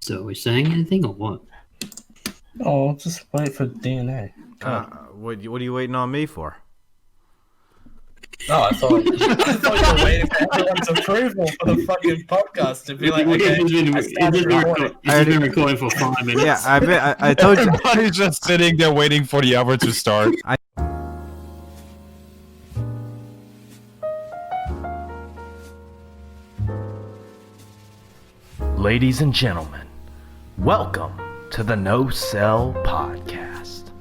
So are we saying anything or what? Oh, just wait for DNA. What are you waiting on me for? No, I thought you were waiting for everyone's approval for the fucking podcast to be like, okay, It's been recording for 5 minutes. Yeah, I told you. Everybody's just sitting there waiting for the hour to start. Ladies and gentlemen, welcome to the No Cell Podcast.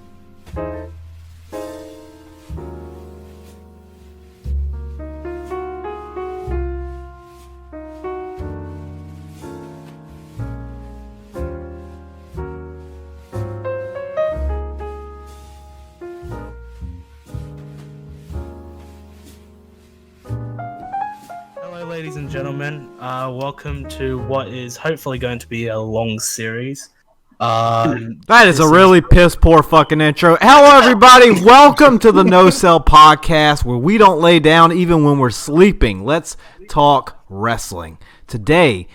Hello, ladies and gentlemen. Welcome to what is hopefully going to be a long series. That is a really piss poor fucking intro. Hello, everybody. Welcome to the No Cell Podcast, where we don't lay down even when we're sleeping. Let's talk wrestling. Today,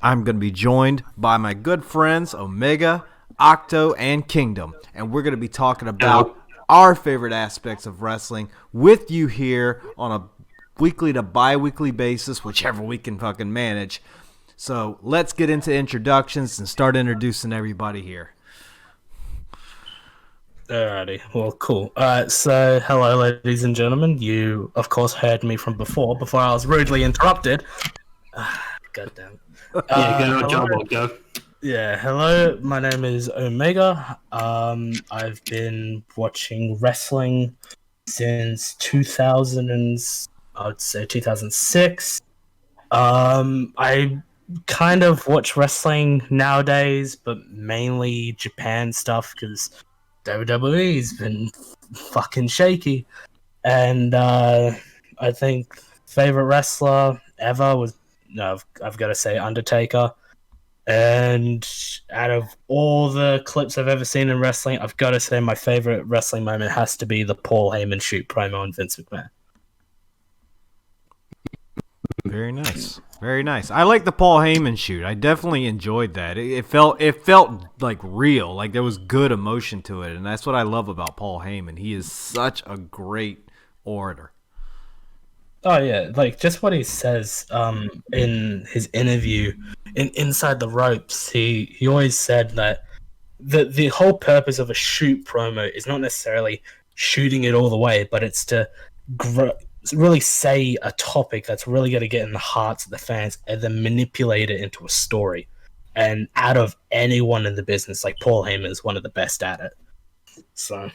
I'm going to be joined by my good friends Omega, Octo, and Kingdom, and we're going to be talking about our favorite aspects of wrestling with you here on a weekly to bi-weekly basis, whichever we can fucking manage. So let's get into introductions and start introducing everybody here. Alrighty, well, cool. So hello, ladies and gentlemen. You, of course, heard me from before I was rudely interrupted. Goddamn. Go. Yeah, hello. My name is Omega. I've been watching wrestling since 2006. I kind of watch wrestling nowadays, but mainly Japan stuff because WWE's been fucking shaky. And I think favorite wrestler ever was, no, I've got to say Undertaker. And out of all the clips I've ever seen in wrestling, I've got to say my favorite wrestling moment has to be the Paul Heyman shoot promo on Vince McMahon. Very nice. Very nice. I like the Paul Heyman shoot. I definitely enjoyed that. It felt like real, like there was good emotion to it, and that's what I love about Paul Heyman. He is such a great orator. Oh yeah, like just what he says in his interview in Inside the Ropes, he always said that the whole purpose of a shoot promo is not necessarily shooting it all the way, but it's to really say a topic that's really going to get in the hearts of the fans and then manipulate it into a story. And out of anyone in the business, like Paul Heyman is one of the best at it. So,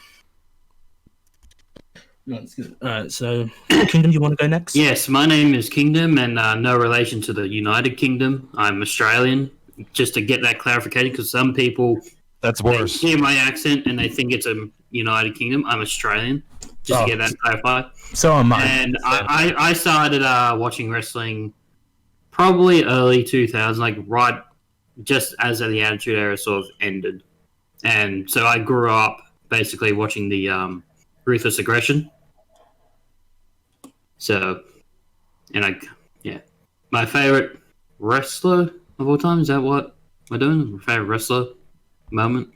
so Kingdom, you want to go next? Yes, my name is Kingdom, and no relation to the United Kingdom. I'm Australian. Just to get that clarification, because some people That's worse. hear my accent and they think it's a United Kingdom. I'm Australian. Just to get that clarified. So am I. And I started watching wrestling probably early 2000s, like right just as the Attitude Era sort of ended. And so I grew up basically watching the Ruthless Aggression. So, my favorite wrestler of all time, is that what we're doing? My favorite wrestler moment?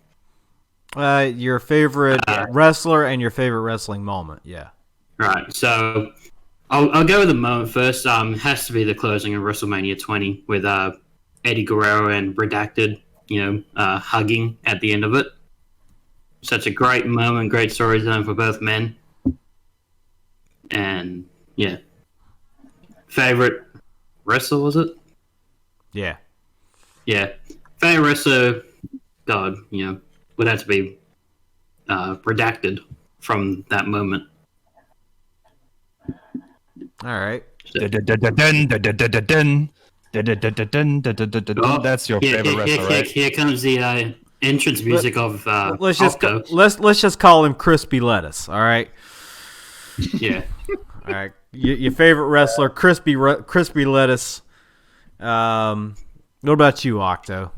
Your favorite wrestler and your favorite wrestling moment, yeah. Right, so I'll go with the moment first. Has to be the closing of WrestleMania 20 with Eddie Guerrero and Redacted, hugging at the end of it. Such a great moment, great storytelling for both men. And, yeah. Favorite wrestler, was it? Yeah. Yeah. Favorite wrestler, God, would have to be Redacted from that moment. All right. That's your favorite wrestler, right? Here comes the entrance music of Let's Octo. just call him Crispy Lettuce. All right. Yeah. All right. Your favorite wrestler, Crispy Lettuce. What about you, Octo?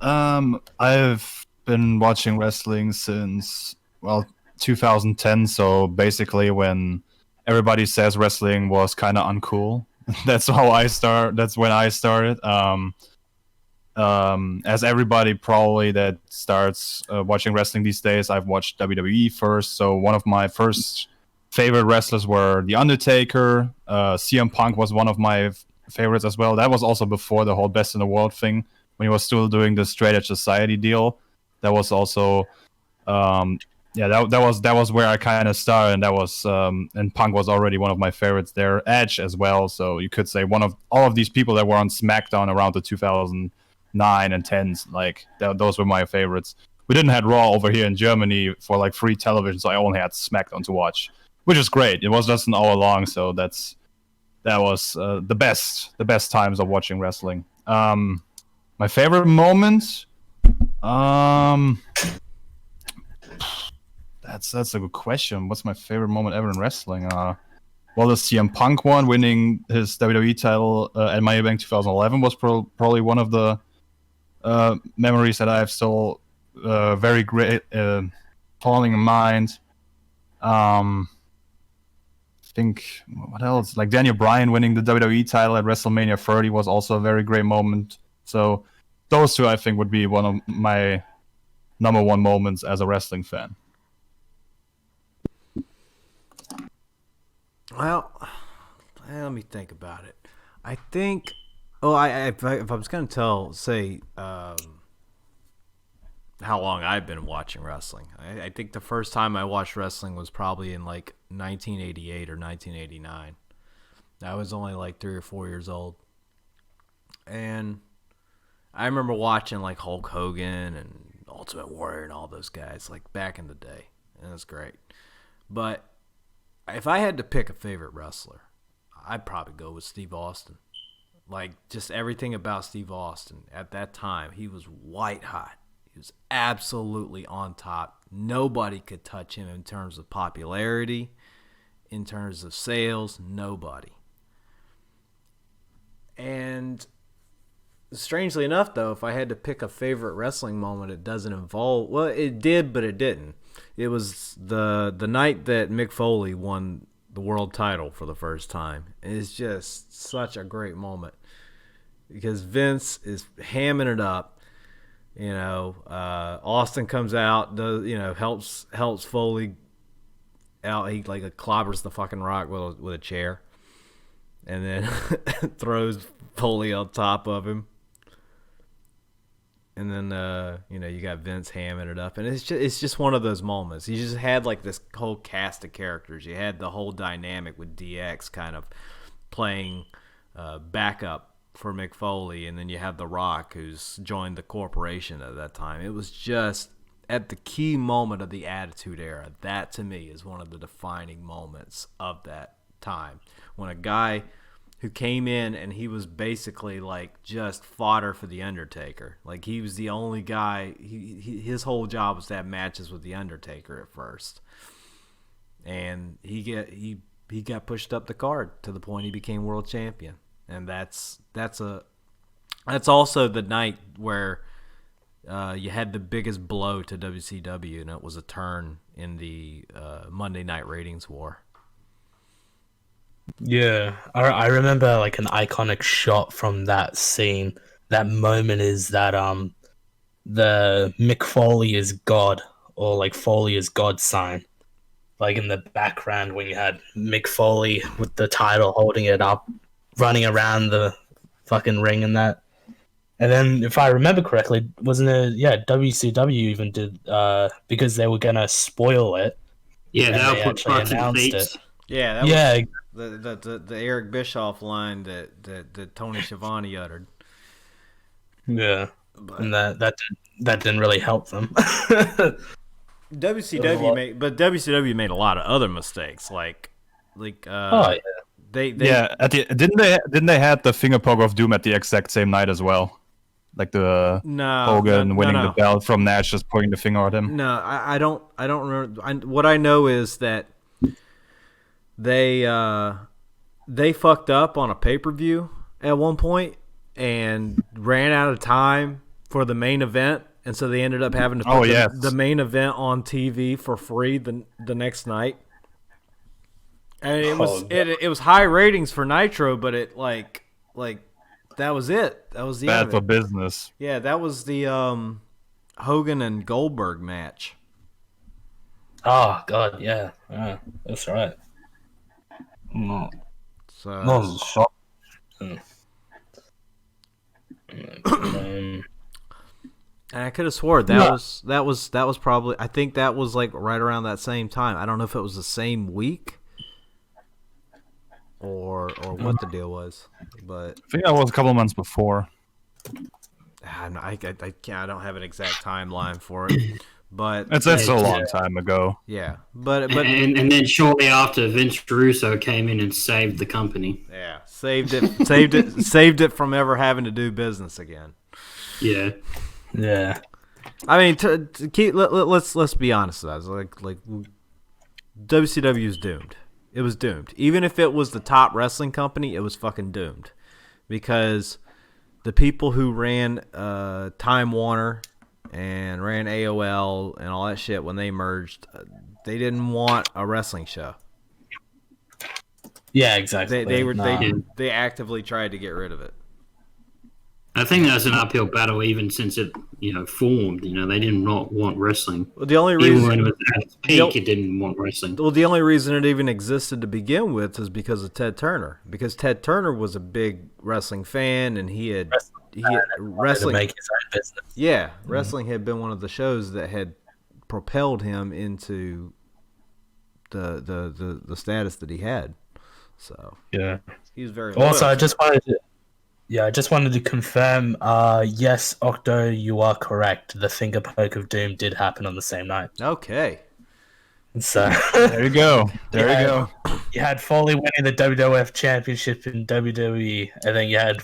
I've been watching wrestling since 2010. So basically, when everybody says wrestling was kind of uncool, that's when I started. As everybody probably that starts watching wrestling these days, I've watched WWE first. So one of my first favorite wrestlers were The Undertaker. CM Punk was one of my favorites as well. That was also before the whole Best in the World thing, when he was still doing the Straight Edge Society deal. That was also, that was where I kind of started, and that was, and Punk was already one of my favorites there. Edge as well. So you could say one of all of these people that were on SmackDown around the 2009 and 10s, like those were my favorites. We didn't have Raw over here in Germany for like free television, so I only had SmackDown to watch, which is great. It was just an hour long, so that was the best times of watching wrestling. My favorite moments, that's a good question. What's my favorite moment ever in wrestling? Well, the CM Punk one, winning his WWE title at Money in the Bank 2011, was probably one of the memories that I have still very great falling in mind. Think what else? Like Daniel Bryan winning the WWE title at WrestleMania 30 was also a very great moment. So those two, I think, would be one of my number one moments as a wrestling fan. Well, let me think about it. I think. Oh, if I was going to say how long I've been watching wrestling, I think the first time I watched wrestling was probably in like 1988 or 1989. I was only like 3 or 4 years old, and I remember watching like Hulk Hogan and Ultimate Warrior and all those guys like back in the day, and it was great. But if I had to pick a favorite wrestler, I'd probably go with Steve Austin. Like, just everything about Steve Austin at that time, he was white hot. He was absolutely on top. Nobody could touch him in terms of popularity, in terms of sales, nobody. And strangely enough, though, if I had to pick a favorite wrestling moment, it doesn't involve... Well, it did, but it didn't. It was the night that Mick Foley won the world title for the first time. It's just such a great moment because Vince is hamming it up. You know, Austin comes out, helps Foley out. He like clobbers the fucking Rock with a chair, and then throws Foley on top of him. And then you got Vince hamming it up, and it's just one of those moments. You just had like this whole cast of characters. You had the whole dynamic with DX kind of playing backup for Mick Foley, and then you have The Rock, who's joined the corporation at that time. It was just at the key moment of the Attitude Era. That to me is one of the defining moments of that time, when a guy who came in and he was basically like just fodder for the Undertaker. Like, he was the only guy. His whole job was to have matches with the Undertaker at first, and he got pushed up the card to the point he became world champion. And that's also the night where you had the biggest blow to WCW, and it was a turn in the Monday Night Ratings war. Yeah, I remember like an iconic shot from that scene. That moment is that the Mick Foley is God, or like Foley is God sign. Like in the background when you had Mick Foley with the title holding it up, running around the fucking ring and that. And then if I remember correctly, wasn't it? Yeah, WCW even did because they were gonna spoil it. Yeah, they put butts in seats. Yeah, that was the Eric Bischoff line that Tony Schiavone uttered. Yeah, and that didn't really help them. WCW made a lot of other mistakes, like didn't they have the finger poke of doom at the exact same night as well? Like the Hogan winning the belt from Nash, just pointing the finger at him. No, I don't remember. What I know is that they fucked up on a pay-per-view at one point and ran out of time for the main event, and so they ended up having to put the main event on TV for free the next night. And it was high ratings for Nitro, but it like That was it. That was the Bad end of for it. business. Yeah, that was the Hogan and Goldberg match. Oh God, yeah, that's right. No, So no, shot. Um, and I could have swore that was probably, I think that was like right around that same time. I don't know if it was the same week or what the deal was, but I think that was a couple of months before. I can't. I don't have an exact timeline for it, but It's a long time ago. yeah, but and then shortly after, Vince Russo came in and saved the company. yeah, saved it from ever having to do business again. Yeah. yeah. I mean, to keep let's be honest, guys. Like WCW is doomed. It was doomed. Even if it was the top wrestling company, it was fucking doomed, because the people who ran Time Warner and ran AOL and all that shit when they merged, they didn't want a wrestling show. Yeah, exactly. They actively tried to get rid of it. I think that's an uphill battle even since it, formed. They did not want wrestling. Well, the only Even reason when it was at its peak, it didn't want wrestling. Well, the only reason it even existed to begin with is because of Ted Turner. Because Ted Turner was a big wrestling fan, and he had wrestling to make his own business. Yeah, wrestling had been one of the shows that had propelled him into the status that he had. So yeah, he was very also. loyal. I just wanted to confirm. Yes, Octo, you are correct. The finger poke of doom did happen on the same night. Okay. So There you go. There you go. You had Foley winning the WWF Championship in WWE, and then you had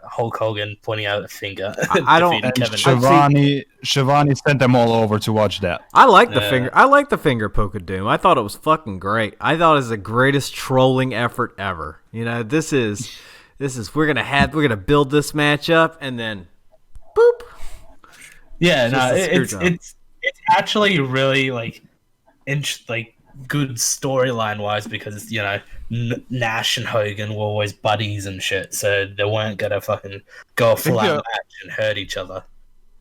Hulk Hogan pointing out a finger. I don't. defeating Kevin Shivani sent them all over to watch that. I like the finger. I like the finger poke of doom. I thought it was fucking great. I thought it was the greatest trolling effort ever. This is we're gonna build this match up, and then boop. Yeah, it's actually really good storyline wise, because Nash and Hogan were always buddies and shit, so they weren't gonna fucking go a full out match and hurt each other.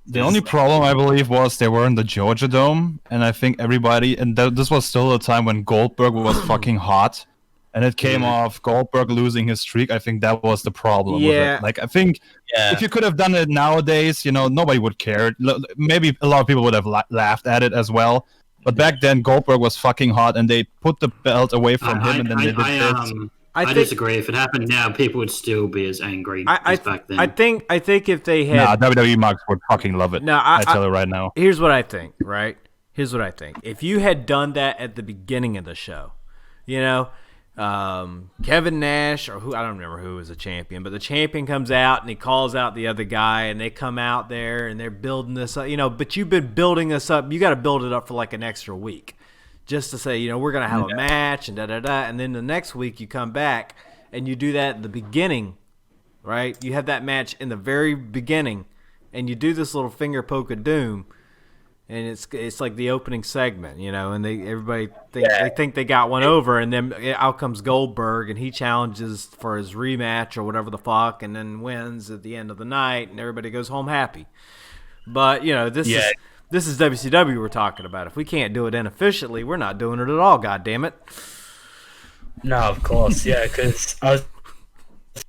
The only problem, I believe, was they were in the Georgia Dome, and I think everybody, and this was still a time when Goldberg was fucking hot, and it came off Goldberg losing his streak. I think that was the problem with it. Like, I think if you could have done it nowadays, nobody would care. Maybe a lot of people would have laughed at it as well. But back then, Goldberg was fucking hot, and they put the belt away from him, and then they did this. I disagree. If it happened now, people would still be as angry as back then. I think if they had WWE marks would fucking love it. I tell you right now. Here's what I think. Right? Here's what I think. If you had done that at the beginning of the show, Kevin Nash, or who, I don't remember who was a champion, but the champion comes out and he calls out the other guy, and they come out there and they're building this up, but you've been building this up. You got to build it up for like an extra week just to say, we're going to have a match and da-da-da. And then the next week you come back and you do that at the beginning, right? You have that match in the very beginning and you do this little finger poke of doom. And it's like the opening segment, and everybody think they got one over, and then out comes Goldberg, and he challenges for his rematch or whatever the fuck, and then wins at the end of the night, and everybody goes home happy. But this is WCW we're talking about. If we can't do it inefficiently, we're not doing it at all. God damn it! No, of course, because I was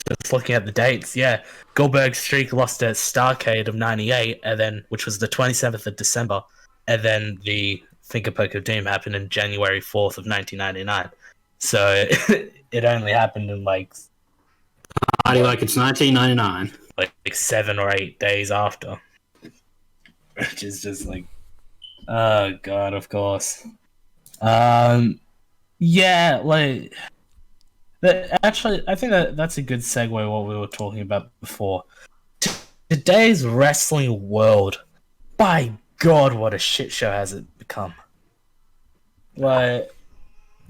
just looking at the dates. Yeah, Goldberg's streak lost at Starrcade of '98, and then which was the 27th of December, and then the finger poke of doom happened in January 4th of 1999. So it only happened in it's 1999, 7 or 8 days after, which is just oh god, of course. Actually, I think that's a good segue what we were talking about before. Today's wrestling world, by God, what a shit show has it become. I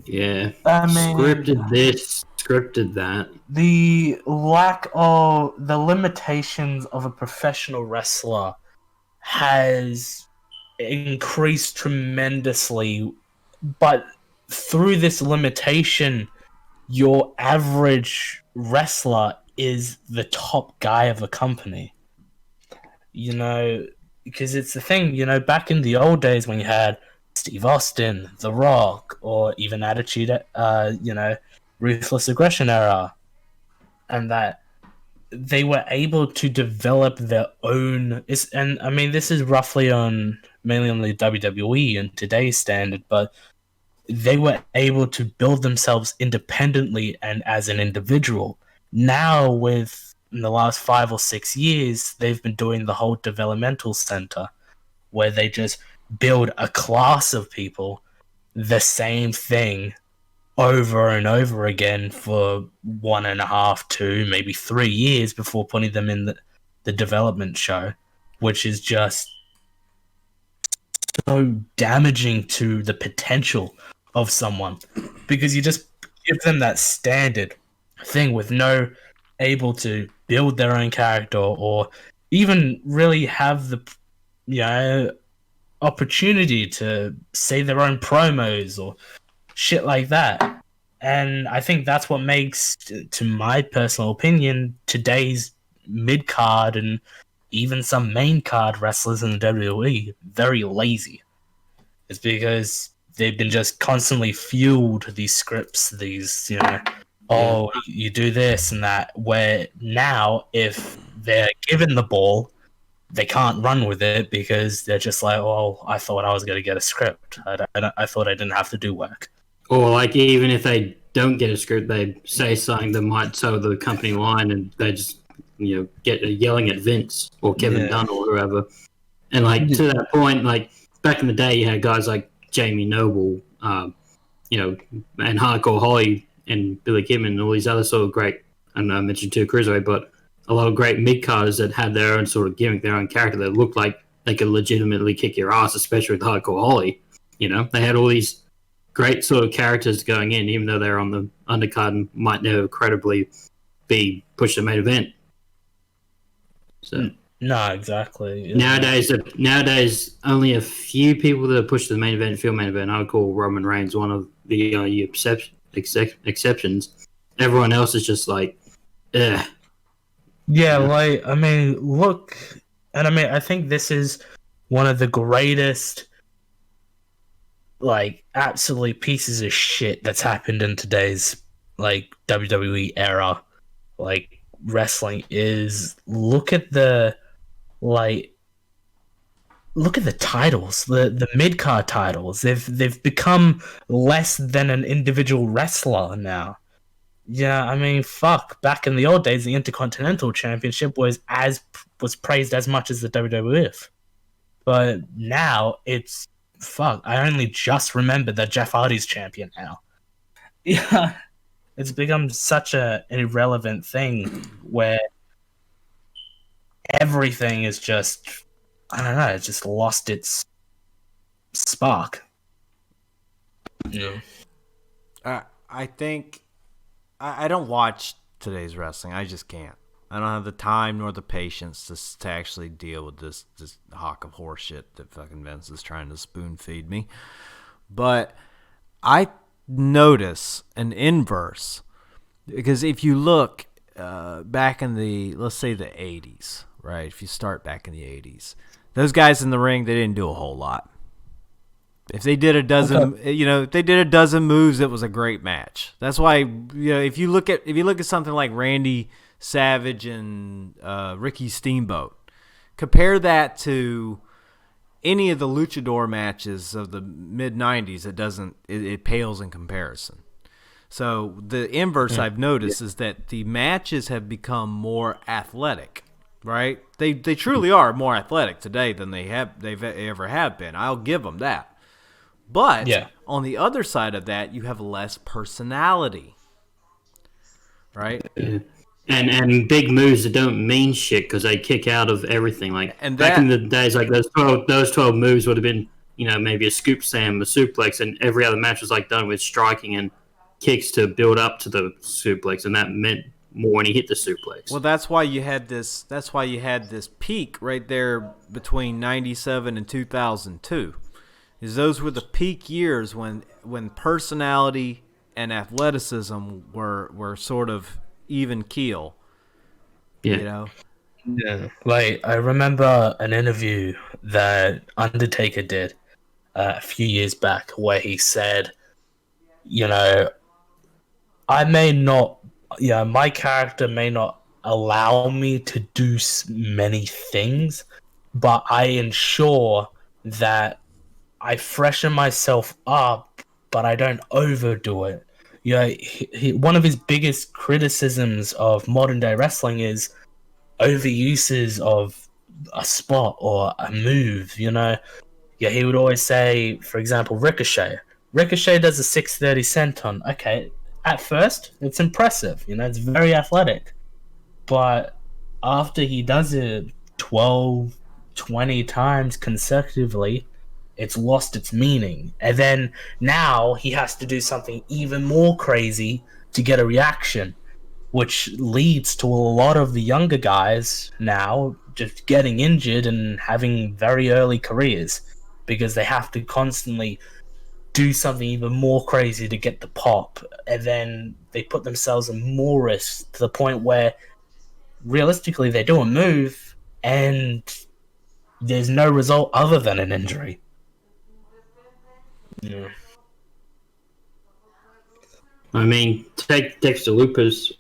mean, scripted this, scripted that. The limitations of a professional wrestler has increased tremendously, but through this limitation, your average wrestler is the top guy of a company. You know, because it's the thing, you know, back in the old days when you had Steve Austin, The Rock, or even Attitude, you know, Ruthless Aggression era, and that they were able to develop their own. And I mean, this is roughly on mainly on the WWE and today's standard, but they were able to build themselves independently and as an individual. Now, with in the last 5 or 6 years, they've been doing the whole developmental center where they just build a class of people the same thing over and over again for 1.5, 2, maybe 3 years before putting them in the development show, which is just so damaging to the potential of someone because you just give them that standard thing with no able to build their own character or even really have the opportunity to say their own promos or shit like that. And I think that's what makes, to my personal opinion, today's mid card and even some main card wrestlers in the WWE very lazy. It's because they've been just constantly fueled these scripts, these, oh, you do this and that, where now if they're given the ball, they can't run with it because they're just like, oh, I thought I was going to get a script. I thought I didn't have to do work. Or like even if they don't get a script, they say something that might toe the company line, and they just get yelling at Vince or Kevin Dunn or whoever. And like to that point, like back in the day, you had guys like Jamie Noble, and Hardcore Holly and Billy Kidman and all these other sort of great. I know I mentioned two Cruiserweight, but a lot of great mid carders that had their own sort of gimmick, their own character that looked like they could legitimately kick your ass, especially with Hardcore Holly. They had all these great sort of characters going in, even though they're on the undercard and might never credibly be pushed to the main event. So no, exactly. Nowadays, only a few people that are pushed to the main event feel main event. I would call Roman Reigns one of the exceptions. Everyone else is just like, ugh. Yeah, like I mean, look, and I mean, I think this is one of the greatest, like, absolutely pieces of shit that's happened in today's like WWE era, like wrestling is look at the titles, the mid card titles. They've become less than an individual wrestler now. Yeah, I mean, fuck. Back in the old days, the Intercontinental Championship was praised as much as the WWF, but now it's fuck. I only just remembered that Jeff Hardy's champion now. Yeah, it's become such an irrelevant thing where everything is just, I don't know, it's just lost its spark. Yeah. I think I don't watch today's wrestling. I just can't. I don't have the time nor the patience to actually deal with this hawk of horse shit that fucking Vince is trying to spoon feed me. But I notice an inverse because if you look back in let's say the 80s, right? If you start back in the 80s, those guys in the ring, they didn't do a whole lot. If they did a dozen moves, it was a great match. That's why, if you look at something like Randy Savage and Ricky Steamboat, compare that to any of the luchador matches of the mid 90s, it pales in comparison. So the inverse I've noticed is that the matches have become more athletic, right? They truly are more athletic today than they've ever have been. I'll give them that. But on the other side of that, you have less personality, right? Yeah. And big moves that don't mean shit because they kick out of everything. Like back in the days, like those 12 moves would have been, maybe a scoop slam, a suplex, and every other match was like done with striking and kicks to build up to the suplex, and that meant more when he hit the suplex. Well, that's why you had this peak right there between 97 and 2002. Is those were the peak years when personality and athleticism were sort of even keel, Yeah. You know. Yeah, like I remember an interview that Undertaker did a few years back where he said, you know, I may not, yeah, my character may not allow me to do many things, but I ensure that I freshen myself up, but I don't overdo it. Yeah, one of his biggest criticisms of modern day wrestling is overuses of a spot or a move, you know. Yeah, he would always say, for example, Ricochet. Ricochet does a 630 senton. Okay, at first, it's impressive, you know, it's very athletic. But after he does it 12, 20 times consecutively, it's lost its meaning. And then now he has to do something even more crazy to get a reaction, which leads to a lot of the younger guys now just getting injured and having very early careers because they have to constantly do something even more crazy to get the pop, and then they put themselves in more risk to the point where realistically they do a move and there's no result other than an injury. Yeah. I mean, take Dexter Loomis.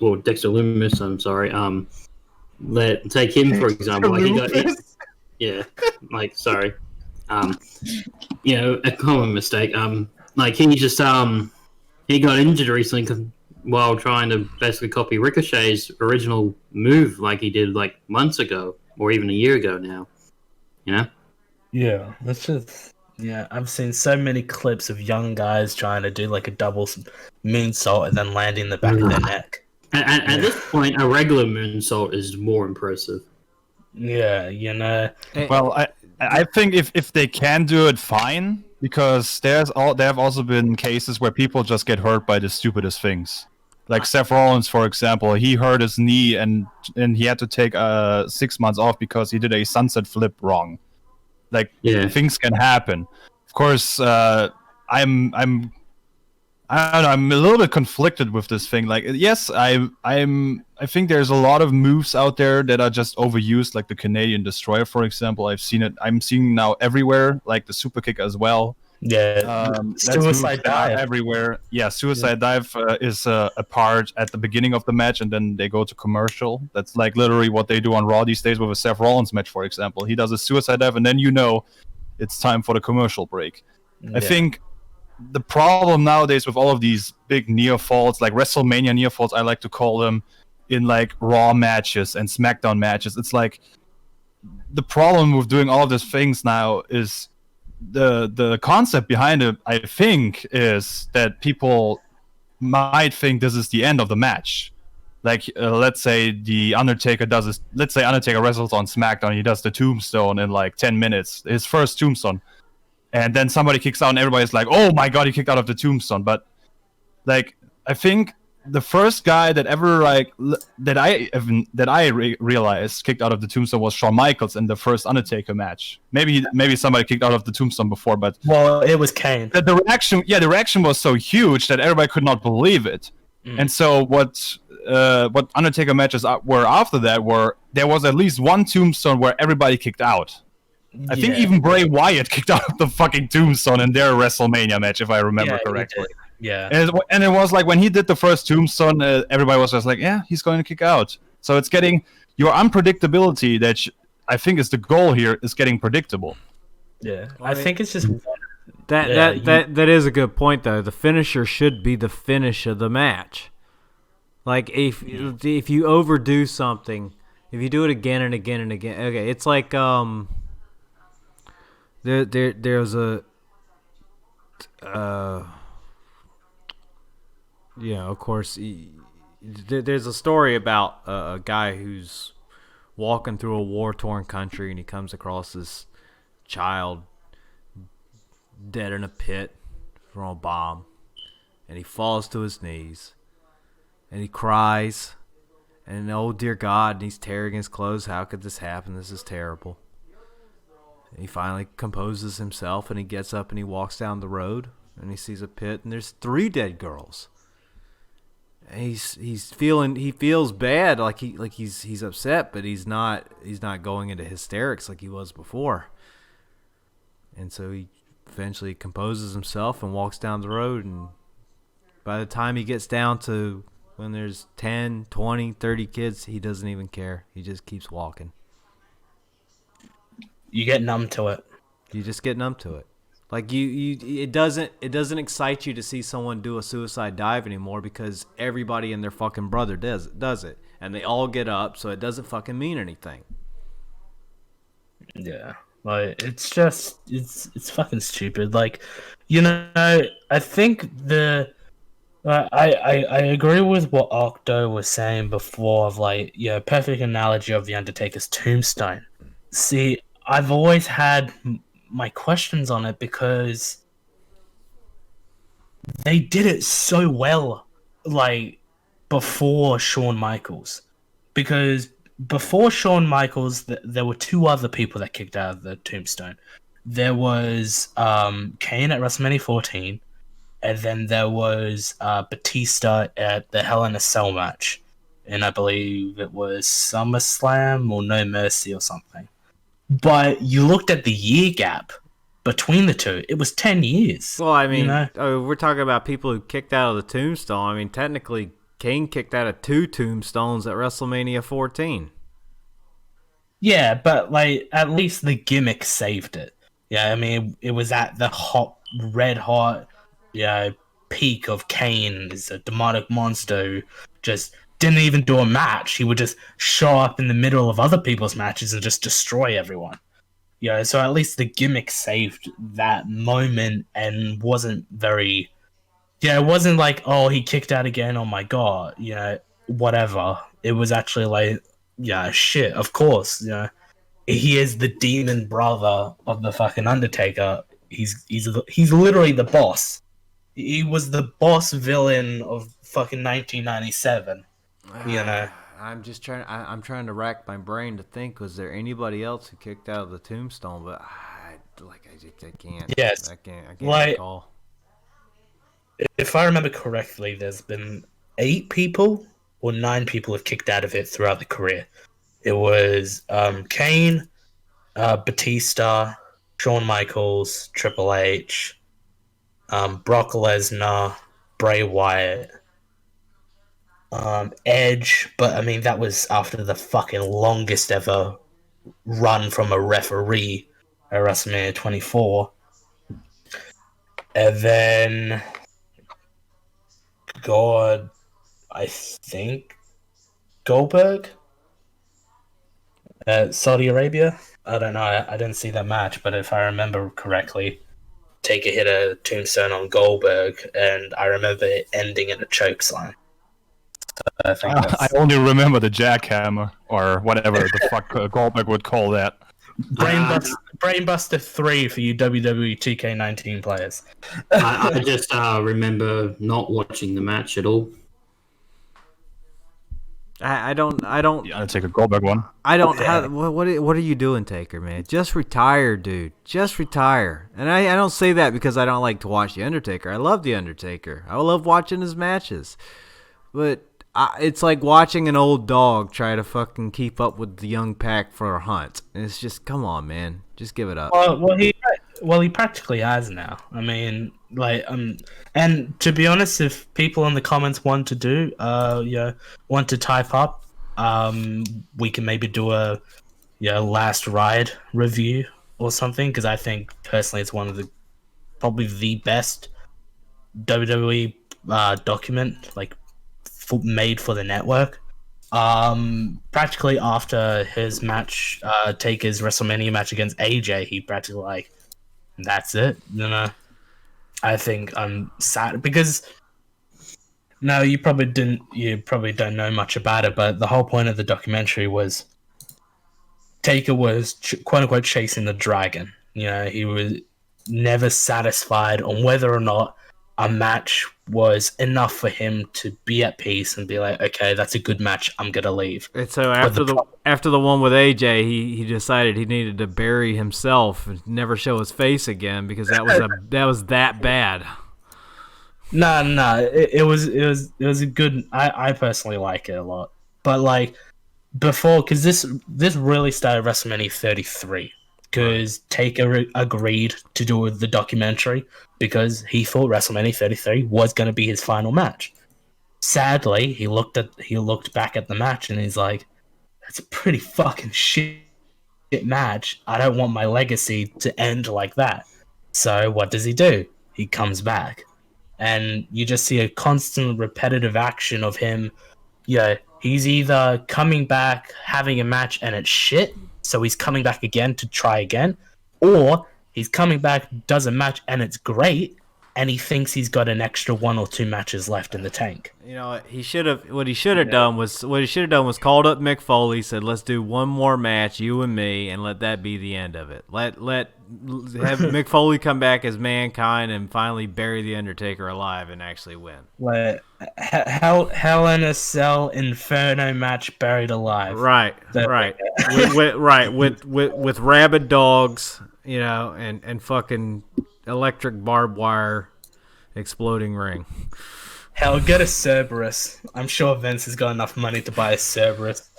I'm sorry. Take him for example. Like yeah. Like sorry. Um, a common mistake. Like he got injured recently while trying to basically copy Ricochet's original move, like he did like months ago or even a year ago now. You know. Yeah, that's just I've seen so many clips of young guys trying to do like a double moonsault and then landing the back of their neck. At this point, a regular moonsault is more impressive. Yeah, you know. Well, I think if they can do it, fine, because there have also been cases where people just get hurt by the stupidest things. Like Seth Rollins, for example, he hurt his knee and he had to take 6 months off because he did a sunset flip wrong. Like things can happen. Of course, I'm I don't know. I'm a little bit conflicted with this thing. Like, yes, I think there's a lot of moves out there that are just overused, like the Canadian Destroyer, for example. I've seen it. I'm seeing now everywhere, like the super kick as well. Yeah, suicide dive everywhere. Yeah, suicide dive is a part at the beginning of the match, and then they go to commercial. That's like literally what they do on Raw these days with a Seth Rollins match, for example. He does a suicide dive, and then it's time for the commercial break. I think the problem nowadays with all of these big near falls, like WrestleMania near falls, I like to call them, in like Raw matches and SmackDown matches, it's like the problem with doing all of these things now is the concept behind it, I think, is that people might think this is the end of the match. Like, let's say the Undertaker let's say Undertaker wrestles on SmackDown, he does the tombstone in like 10 minutes, his first tombstone. And then somebody kicks out and everybody's like, oh my god, he kicked out of the tombstone. But, like, I think the first guy that ever, like, that I realized kicked out of the tombstone was Shawn Michaels in the first Undertaker match. Maybe somebody kicked out of the tombstone before, but... Well, it was Kane. The reaction was so huge that everybody could not believe it. And so what Undertaker matches were after that there was at least one tombstone where everybody kicked out. I think even Bray Wyatt kicked out of the fucking tombstone in their WrestleMania match, if I remember correctly. Yeah. And it was like when he did the first tombstone, everybody was just like, yeah, he's going to kick out. So it's getting your unpredictability that I think is the goal here is getting predictable. Yeah. I think it's just that is a good point though. The finisher should be the finish of the match. Like if you overdo something, if you do it again and again and again, okay, it's like there's a of course there's a story about a guy who's walking through a war-torn country and he comes across this child dead in a pit from a bomb, and he falls to his knees and he cries and oh dear God, and he's tearing his clothes. How could this happen? This is terrible. And he finally composes himself and he gets up and he walks down the road and he sees a pit and there's 3 dead girls. he feels bad, like he's upset, but he's not going into hysterics like he was before. And so he eventually composes himself and walks down the road, and by the time he gets down to when there's 10, 20, 30 kids, he doesn't even care. He just keeps walking. You get numb to it. You just get numb to it. Like it doesn't excite you to see someone do a suicide dive anymore because everybody and their fucking brother does it, and they all get up, so it doesn't fucking mean anything. Yeah, like it's fucking stupid. Like, I think I agree with what Octo was saying before of like, perfect analogy of the Undertaker's tombstone. See, I've always had my questions on it because they did it so well, like, before Shawn Michaels. Because before Shawn Michaels, there were two other people that kicked out of the tombstone. There was Kane at WrestleMania 14, and then there was Batista at the Hell in a Cell match. And I believe it was SummerSlam or No Mercy or something. But you looked at the year gap between the two, it was 10 years. Well, I mean, we're talking about people who kicked out of the tombstone. I mean, technically, Kane kicked out of 2 tombstones at WrestleMania 14. Yeah, but like at least the gimmick saved it. Yeah, I mean, it was at the red hot, peak of Kane as a demonic monster who just didn't even do a match. He would just show up in the middle of other people's matches and just destroy everyone. So at least the gimmick saved that moment and wasn't very... it wasn't like, oh, he kicked out again, oh my god, whatever. It was actually like, shit, of course, he is the demon brother of the fucking Undertaker. He's literally the boss. He was the boss villain of fucking 1997. I'm just trying. I'm trying to rack my brain to think. Was there anybody else who kicked out of the tombstone? But I can't. Yes, I can't like, recall. If I remember correctly, there's been 8 people or 9 people have kicked out of it throughout the career. It was Kane, Batista, Shawn Michaels, Triple H, Brock Lesnar, Bray Wyatt, Edge, but I mean that was after the fucking longest ever run from a referee at WrestleMania 24. And then I think Goldberg at Saudi Arabia. I don't know. I didn't see that match, but if I remember correctly, Taker hit a tombstone on Goldberg, and I remember it ending in a chokeslam. I only remember the jackhammer or whatever the fuck Goldberg would call that. Brainbuster 3 for you WWE 2K19 players. I just remember not watching the match at all. I don't. The Undertaker Goldberg one. I don't. What are you doing, Taker, man? Just retire, dude. Just retire. And I don't say that because I don't like to watch the Undertaker. I love the Undertaker. I love watching his matches, but it's like watching an old dog try to fucking keep up with the young pack for a hunt. And it's just, come on, man. Just give it up. Well, he practically has now. I mean, like, and to be honest, if people in the comments want to type up, we can maybe do a, last ride review or something, because I think personally it's one of probably the best WWE document, like, made for the network. Practically after his match, Taker's WrestleMania match against AJ, he practically like, that's it. I think I'm sad because you probably don't know much about it, but the whole point of the documentary was Taker was quote unquote chasing the dragon. He was never satisfied on whether or not a match was enough for him to be at peace and be like, okay, that's a good match, I'm gonna leave. And so after the one with AJ, he decided he needed to bury himself and never show his face again because that was that bad. No. It was a good. I personally like it a lot. But like before, because this really started WrestleMania 33. Because Taker agreed to do the documentary because he thought WrestleMania 33 was going to be his final match. Sadly, he looked back at the match and he's like, "That's a pretty fucking shit match. I don't want my legacy to end like that." So what does he do? He comes back, and you just see a constant, repetitive action of him. Yeah, he's either coming back, having a match, and it's shit, so he's coming back again to try again, or he's coming back, does a match, and it's great, and he thinks he's got an extra 1 or 2 matches left in the tank. You know, what he should have done was called up Mick Foley, said, "Let's do one more match, you and me, and let that be the end of it. Have Mick Foley come back as Mankind and finally bury the Undertaker alive and actually win." Like Hell in a Cell Inferno match buried alive. Right. with rabid dogs, you know, and fucking electric barbed wire exploding ring. Hell, get a Cerberus. I'm sure Vince has got enough money to buy a Cerberus.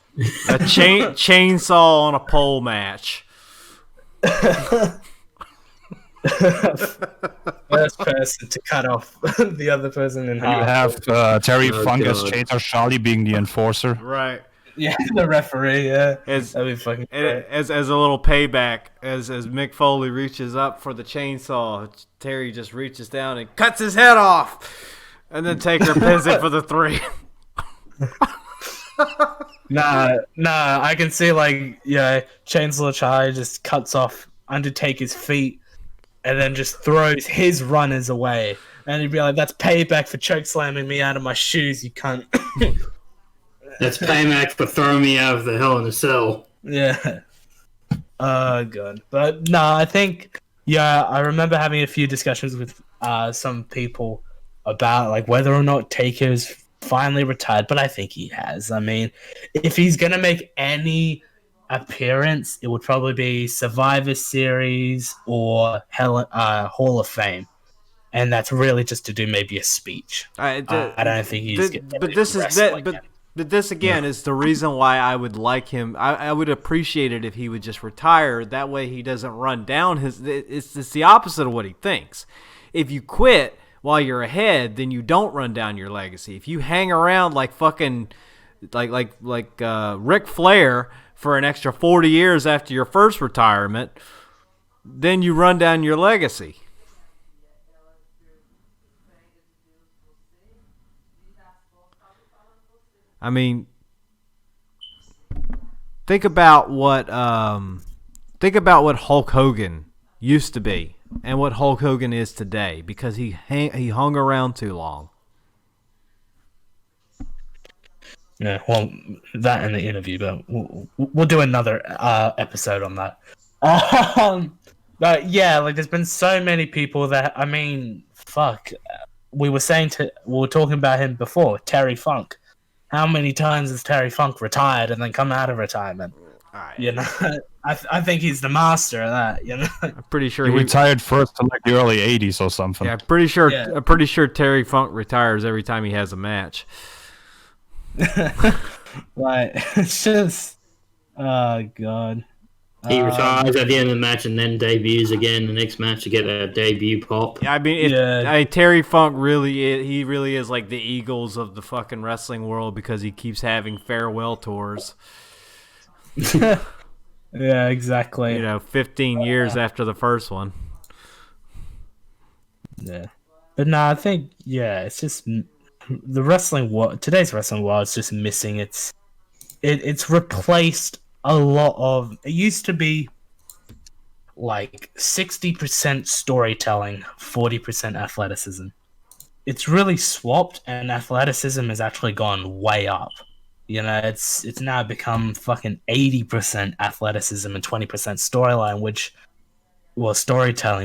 A chainsaw on a pole match. First person to cut off the other person in You half. have Terry Funk as God. Chaser Charlie being the enforcer. Right. Yeah, the referee. Yeah, As that'd be fucking great. as a little payback, as Mick Foley reaches up for the chainsaw, Terry just reaches down and cuts his head off, and then Taker pins it for the 3. Nah, I can see Chainsaw Charlie just cuts off Undertaker's feet and then just throws his runners away. And he'd be like, "That's payback for choke slamming me out of my shoes, you cunt." That's payback for throwing me out of the Hell in a Cell. Yeah. God. But no, I think, I remember having a few discussions with some people about like whether or not Taker's finally retired, but I think he has. I mean, if he's gonna make any appearance, it would probably be Survivor Series or Hall of Fame, and that's really just to do maybe a speech. I don't think he's. But this again is the reason why I would like him. I would appreciate it if he would just retire. That way he doesn't run down his. It's the opposite of what he thinks. If you quit while you're ahead, then you don't run down your legacy. If you hang around like fucking like Ric Flair for an extra 40 years after your first retirement, then you run down your legacy. I mean, think about what Hulk Hogan used to be and what Hulk Hogan is today because he hung around too long. Yeah, well, that in the interview, but we'll do another episode on that. But yeah, like there's been so many people that fuck. We were talking about him before, Terry Funk. How many times has Terry Funk retired and then come out of retirement? Right. You know, I think he's the master of that. You know, I'm pretty sure He retired first in like the early '80s or something. Yeah, I'm pretty sure Terry Funk retires every time he has a match. Like it's just, oh god. He retires at the end of the match and then debuts again the next match to get a debut pop. Yeah, I mean, Terry Funk he really is like the Eagles of the fucking wrestling world because he keeps having farewell tours. Yeah, exactly. 15 years after the first one. Yeah, but no, I think it's just the wrestling world. Today's wrestling world is just missing. It's replaced a lot of. It used to be like 60% storytelling, 40% athleticism. It's really swapped, and athleticism has actually gone way up. It's now become fucking 80% athleticism and 20% storytelling,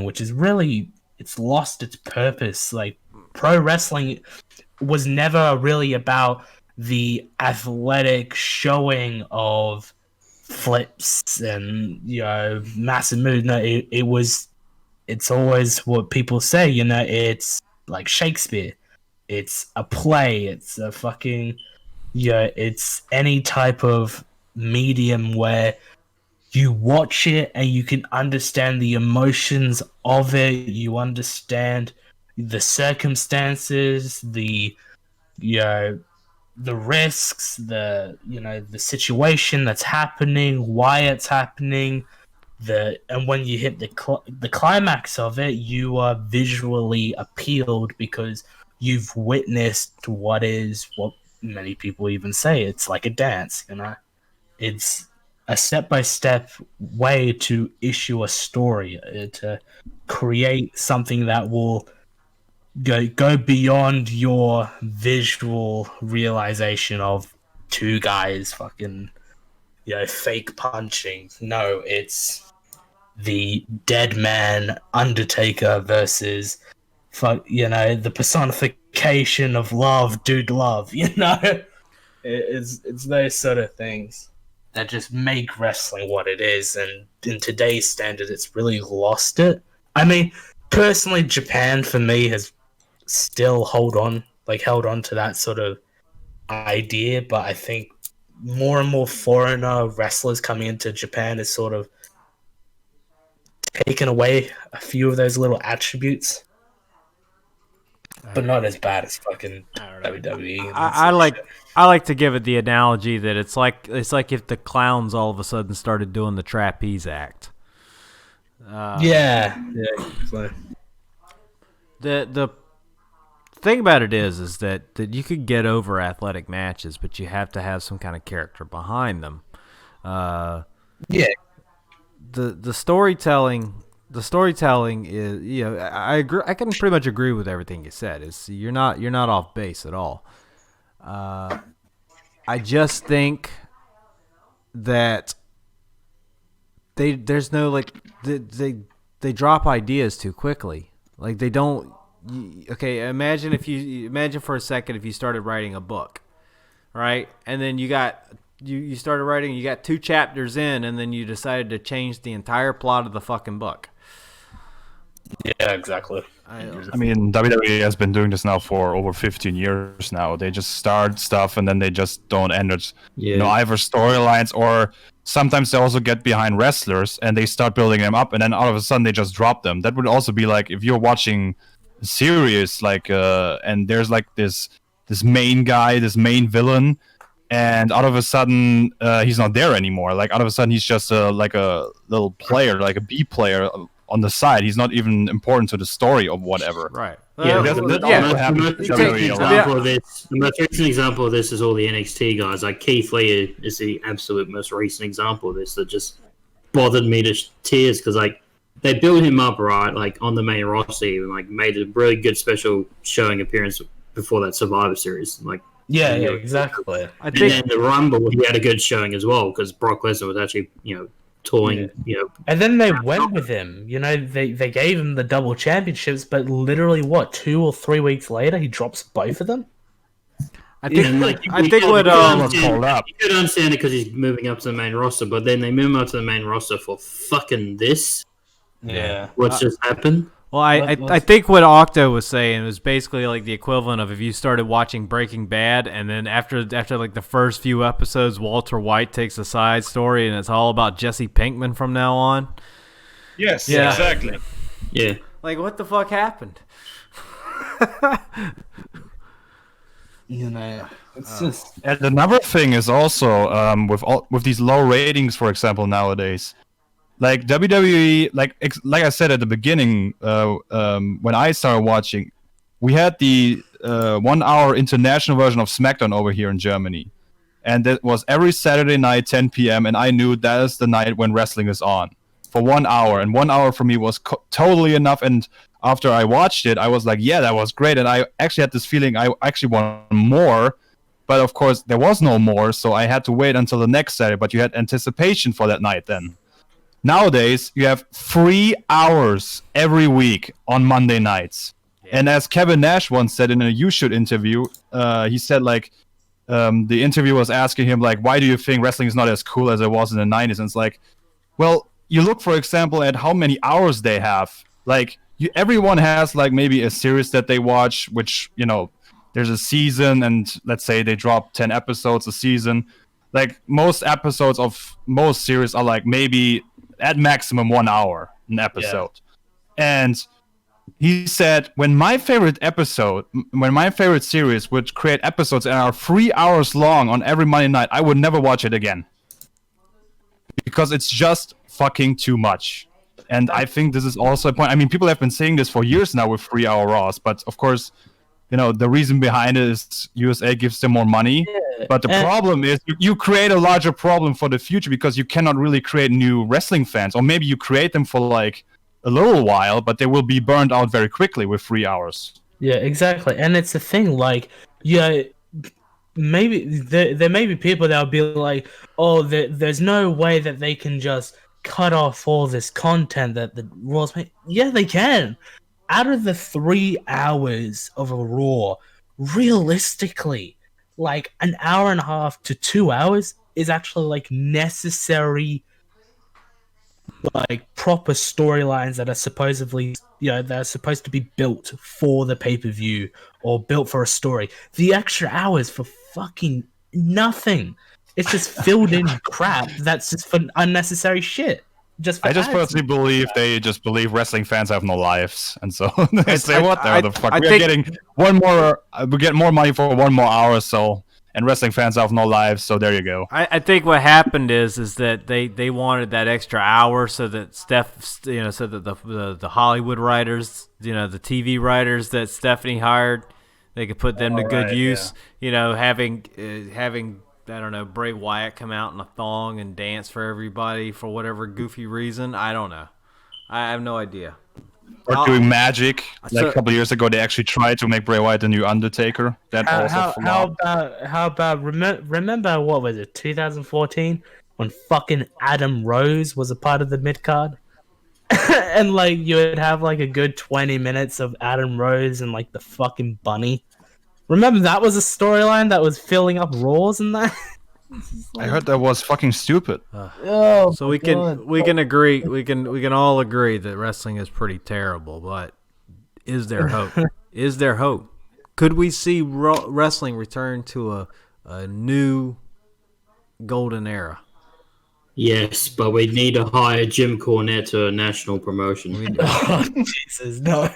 which is really, it's lost its purpose. Like pro wrestling was never really about the athletic showing of flips and massive moves. No, it's always what people say. It's like Shakespeare. it's a play, it's a fucking it's any type of medium where you watch it and you can understand the emotions of it, you understand the circumstances, you know, the risks, the situation that's happening, why it's happening, and when you hit the climax of it, you are visually appealed because you've witnessed what many people even say it's like a dance. It's a step-by-step way to issue a story, to create something that will go beyond your visual realization of two guys fucking fake punching. No, it's the dead man Undertaker versus the personification of love, dude love. It's those sort of things that just make wrestling what it is, and in today's standard it's really lost it. I mean, personally, Japan for me has still held on to that sort of idea, but I think more and more foreigner wrestlers coming into Japan is sort of taken away a few of those little attributes, but not as bad as fucking WWE. And I like to give it the analogy that it's like if the clowns all of a sudden started doing the trapeze act. Yeah. The thing about it is that you could get over athletic matches, but you have to have some kind of character behind them. Yeah. The storytelling is, I agree. I can pretty much agree with everything you said. You're not off base at all. I just think that they drop ideas too quickly. Like they don't. Okay, imagine for a second if you started writing a book, right? And then you started writing. You got 2 chapters in, and then you decided to change the entire plot of the fucking book. Yeah, exactly. I mean, WWE has been doing this now for over 15 years now. They just start stuff and then they just don't end it. Yeah. Either storylines or sometimes they also get behind wrestlers and they start building them up and then all of a sudden they just drop them. That would also be like if you're watching a series and there's like this main guy, this main villain, and out of a sudden he's not there anymore. Like out of a sudden he's just like a little player, like a B player on the side. He's not even important to the story or whatever. Right. Yeah, the most recent example of this is all the NXT guys. Like Keith Lee is the absolute most recent example of this that just bothered me to tears because like they built him up right, like on the main roster, even like made a really good special showing appearance before that Survivor Series. Like yeah, exactly. And then the Rumble, he had a good showing as well because Brock Lesnar was actually touring, And then they went with him. They gave him the double championships, but literally, 2 or 3 weeks later, he drops both of them. I think You could understand it because he's moving up to the main roster, but then they move him up to the main roster for fucking this. Yeah. What's just happened? Well, I think what Octo was saying was basically like the equivalent of if you started watching Breaking Bad and then after like the first few episodes, Walter White takes a side story and it's all about Jesse Pinkman from now on. Yes, yeah. Exactly. Yeah. Like, what the fuck happened? It's just. And another thing is also with these low ratings, for example, nowadays. Like WWE, like I said at the beginning, when I started watching, we had the 1 hour international version of SmackDown over here in Germany, and that was every Saturday night 10 p.m. and I knew that is the night when wrestling is on for 1 hour, and 1 hour for me was totally enough. And after I watched it, I was like, yeah, that was great, and I actually had this feeling I actually want more. But of course, there was no more, so I had to wait until the next Saturday. But you had anticipation for that night then. Nowadays, you have 3 hours every week on Monday nights. Yeah. And as Kevin Nash once said in a You Should interview, he said, like, the interviewer was asking him, like, why do you think wrestling is not as cool as it was in the 90s? And it's like, well, you look, for example, at how many hours they have. Like, everyone has, like, maybe a series that they watch, which, there's a season, and let's say they drop 10 episodes a season. Like most episodes of most series are like maybe at maximum 1 hour an episode. And he said, when my favorite series would create episodes that are 3 hours long on every Monday night, I would never watch it again. Because it's just fucking too much. And I think this is also a point. I mean, people have been saying this for years now with 3 hour Raws, but of course, you know, the reason behind it is USA gives them more money. Yeah. But the problem is you create a larger problem for the future because you cannot really create new wrestling fans. Or maybe you create them for like a little while, but they will be burned out very quickly with 3 hours. Yeah, exactly. And it's the thing, like, maybe there may be people that will be like, oh, there's no way that they can just cut off all this content that the Raws make. Yeah, they can. Out of the 3 hours of a Raw, realistically, like an hour and a half to 2 hours is actually like necessary, like proper storylines that are supposedly, they're supposed to be built for the pay-per-view or built for a story. The extra hours for fucking nothing. It's just filled in crap that's just for unnecessary shit. I just personally believe they just believe wrestling fans have no lives, and so they say, "What the fuck? We're getting one more. We get more money for 1 more hour, so." And wrestling fans have no lives, so there you go. I think what happened is that they wanted that extra hour so that so that the Hollywood writers, the TV writers that Stephanie hired, they could put them to good use. Yeah. Having I don't know, Bray Wyatt come out in a thong and dance for everybody for whatever goofy reason. I don't know. I have no idea. Or doing magic. Like a couple years ago, they actually tried to make Bray Wyatt the new Undertaker. How about remember what was it, 2014, when fucking Adam Rose was a part of the mid card, and like you would have like a good 20 minutes of Adam Rose and like the fucking bunny. Remember that was a storyline that was filling up Raws and that. I heard that was fucking stupid. So we can agree, we can all agree that wrestling is pretty terrible. But is there hope? Is there hope? Could we see wrestling return to a new golden era? Yes, but we need to hire Jim Cornette to a national promotion. Oh, Jesus, no.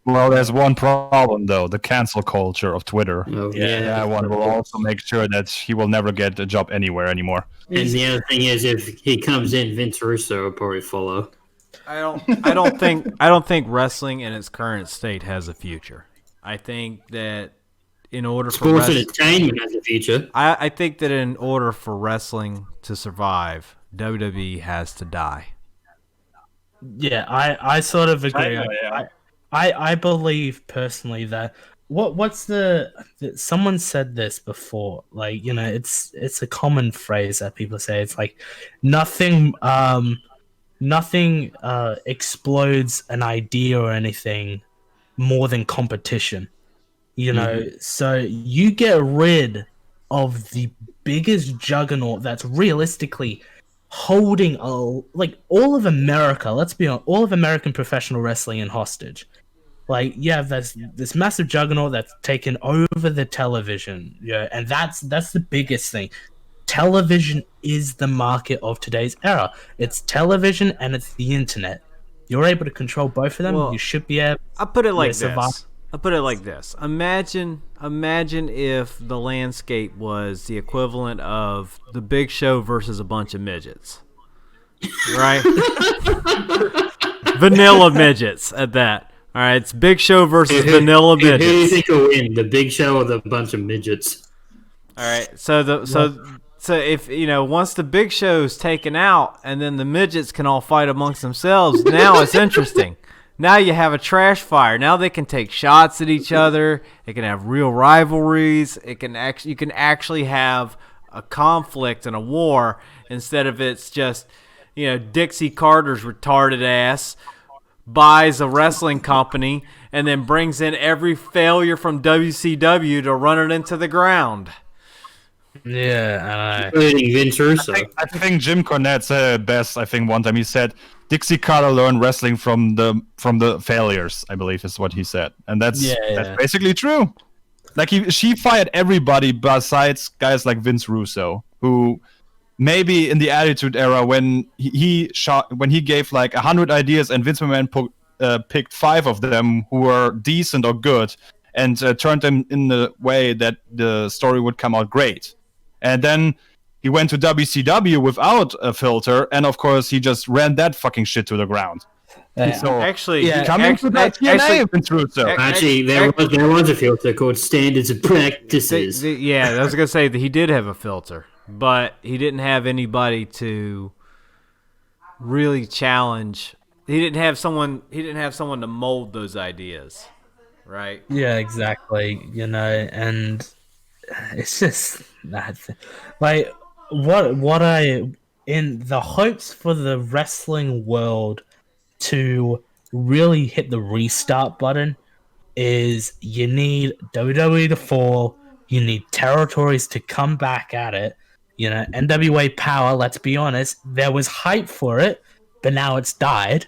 Well, there's one problem, though, the cancel culture of Twitter. Oh, yeah. That one will also make sure that he will never get a job anywhere anymore. And the other thing is, if he comes in, Vince Russo will probably follow. I don't think wrestling in its current state has a future. I think that in order for sports entertainment has a future. I think that in order for wrestling to survive, WWE has to die. Yeah, I sort of agree. I believe personally that what's someone said this before, like, it's a common phrase that people say. It's like nothing explodes an idea or anything more than competition. So you get rid of the biggest juggernaut that's realistically holding all of America. Let's be honest, all of American professional wrestling in hostage. Like, you have this massive juggernaut that's taken over the television, and that's the biggest thing. Television is the market of today's era. It's television and it's the internet. You're able to control both of them. Well, you should be able. I'll put it like this. Imagine if the landscape was the equivalent of the Big Show versus a bunch of midgets, right? Vanilla midgets at that. All right, it's Big Show versus vanilla midgets. Who do you think will win, the Big Show or the bunch of midgets? All right, so if once the Big Show's taken out, and then the midgets can all fight amongst themselves, now it's interesting. Now you have a trash fire. Now they can take shots at each other. They can have real rivalries. You can actually have a conflict and a war instead of it's just Dixie Carter's retarded ass buys a wrestling company and then brings in every failure from WCW to run it into the ground. Yeah, including Vince Russo. I think Jim Cornette said it best. I think one time he said, "Dixie Carter learned wrestling from the failures." I believe is what he said, and that's basically true. Like she fired everybody besides guys like Vince Russo, who maybe in the Attitude Era when he gave like 100 ideas and Vince McMahon picked 5 of them who were decent or good and turned them in the way that the story would come out great. And then he went to WCW without a filter, and of course he just ran that fucking shit to the ground. So Actually, coming to that TNA, Vince Russo. Actually, there was a filter called Standards and Practices. yeah, I was gonna say that he did have a filter, but he didn't have anybody to really challenge. He didn't have someone to mold those ideas, right? Yeah, exactly. And it's just that, like, what I in the hopes for the wrestling world to really hit the restart button is you need WWE to fall, you need territories to come back at it. NWA Power, let's be honest, there was hype for it, but now it's died.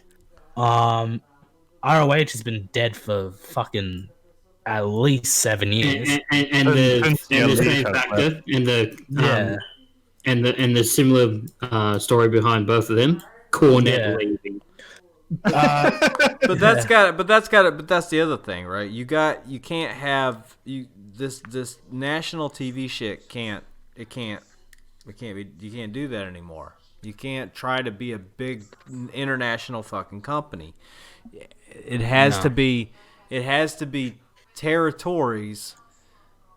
ROH has been dead for fucking at least 7 years. And the same factor and the similar story behind both of them. Cornette leaving. But that's the other thing, right? You can't have this national TV shit you can't do that anymore. You can't try to be a big international fucking company. It has to be territories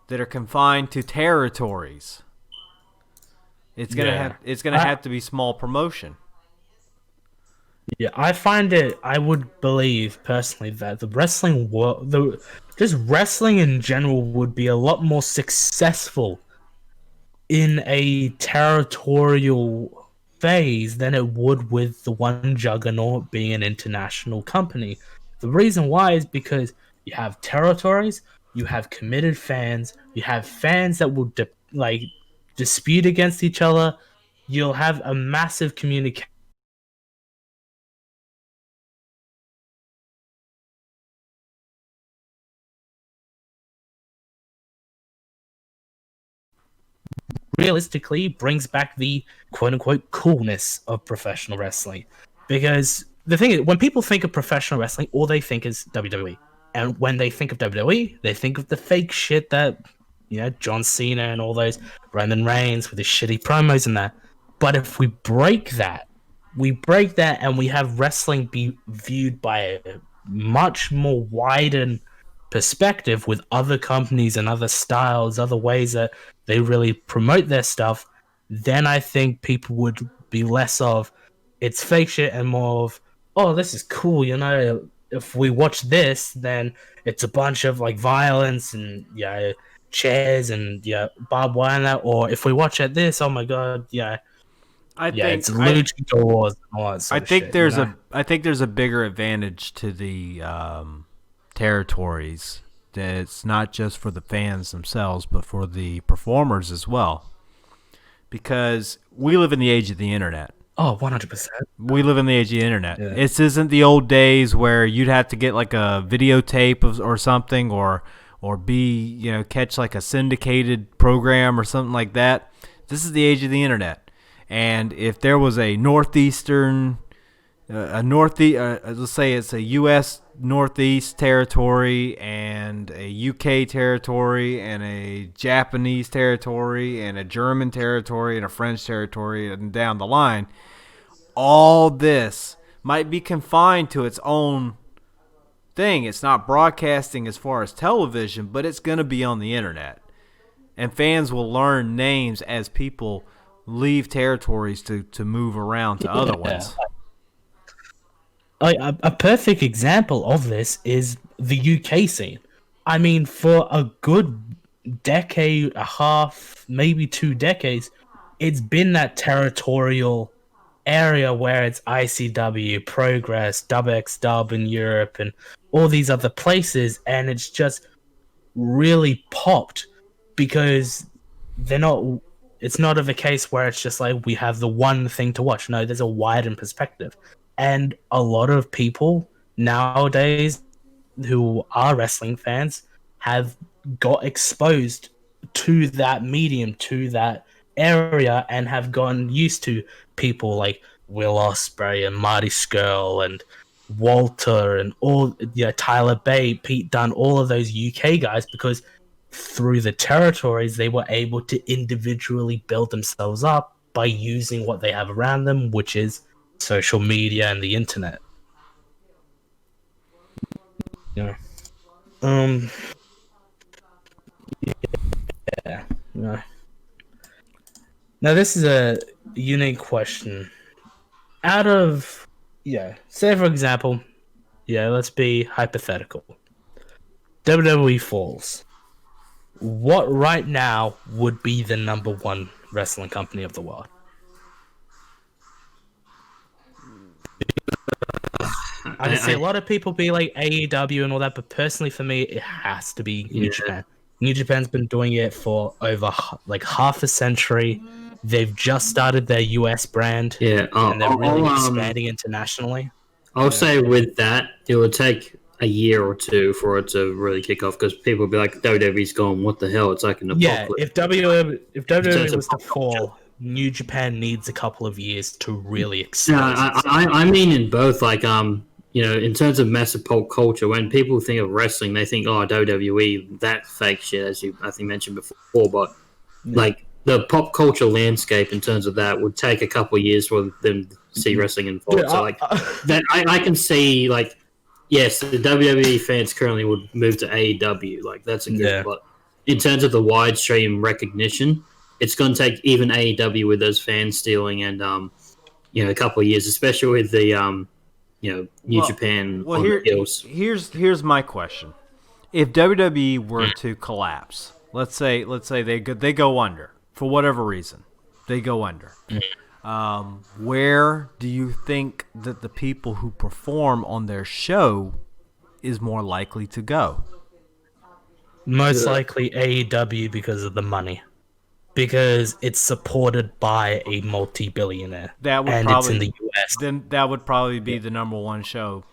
that are confined to territories. It's gonna have to be small promotion. Yeah, I would believe personally that the wrestling world, just wrestling in general, would be a lot more successful in a territorial phase than it would with the one juggernaut being an international company. The reason why is because you have territories, you have committed fans, you have fans that will dispute against each other. You'll have a massive communication realistically brings back the quote-unquote coolness of professional wrestling. Because the thing is, when people think of professional wrestling, all they think is WWE. And when they think of WWE, they think of the fake shit that, John Cena and all those, Roman Reigns with his shitty promos and that. But if we break that and we have wrestling be viewed by a much more widened perspective with other companies and other styles, other ways that they really promote their stuff, then I think people would be less of it's fake shit and more of, oh, this is cool, if we watch this, then it's a bunch of like violence and chairs and barbed wire and that, or if we watch at this, oh my god, it's luchadors and all that sort I of think shit, I think there's a bigger advantage to the territories. That it's not just for the fans themselves, but for the performers as well. Because we live in the age of the internet. Oh, 100%. We live in the age of the internet. Yeah. This isn't the old days where you'd have to get like a videotape or something, or be catch like a syndicated program or something like that. This is the age of the internet, and if there was a northeastern, let's say it's a U.S. Northeast territory and a UK territory and a Japanese territory and a German territory and a French territory and down the line, all this might be confined to its own thing. It's not broadcasting as far as television, but it's going to be on the internet. And fans will learn names as people leave territories to move around to other ones. A perfect example of this is the UK scene. I mean, for a good decade, a half, maybe 2 decades, it's been that territorial area where it's ICW, Progress, WXW in Europe, and all these other places, and it's just really popped because it's not of a case where it's just like we have the one thing to watch. No, there's a widened perspective. And a lot of people nowadays who are wrestling fans have got exposed to that medium, to that area, and have gotten used to people like Will Ospreay and Marty Skrull and Walter and all, Tyler Bate, Pete Dunne, all of those UK guys, because through the territories they were able to individually build themselves up by using what they have around them, which is social media and the internet. Yeah. Yeah. No. Now this is a unique question. Out of, say for example, let's be hypothetical. WWE falls. What right now would be the number one wrestling company of the world? I can see a lot of people be like AEW and all that, but personally for me, it has to be New Japan. New Japan's been doing it for over like half a century. They've just started their US brand, and they're really expanding internationally. I'll say with that, it will take a year or two for it to really kick off, because people will be like, WWE's gone, what the hell? It's like an apocalypse. If WWE was to fall, New Japan needs a couple of years to really expand. I mean in both, like, in terms of massive pop culture, when people think of wrestling, they think, oh, WWE, that fake shit, as you, I think, mentioned before, but, like, the pop culture landscape in terms of that would take a couple of years for them to see wrestling involved. So, like, that I can see, like, yes, the WWE fans currently would move to AEW. Like, that's a good, but in terms of the wide stream recognition, it's going to take even AEW with those fans stealing and, a couple of years, especially with the, New Japan on the heels. Here's my question. If WWE were to collapse, let's say they go under for whatever reason, they go under. Where do you think that the people who perform on their show is more likely to go? Most likely AEW, because of the money. Because it's supported by a multi-billionaire. It's in the US. Then that would probably be the number one show.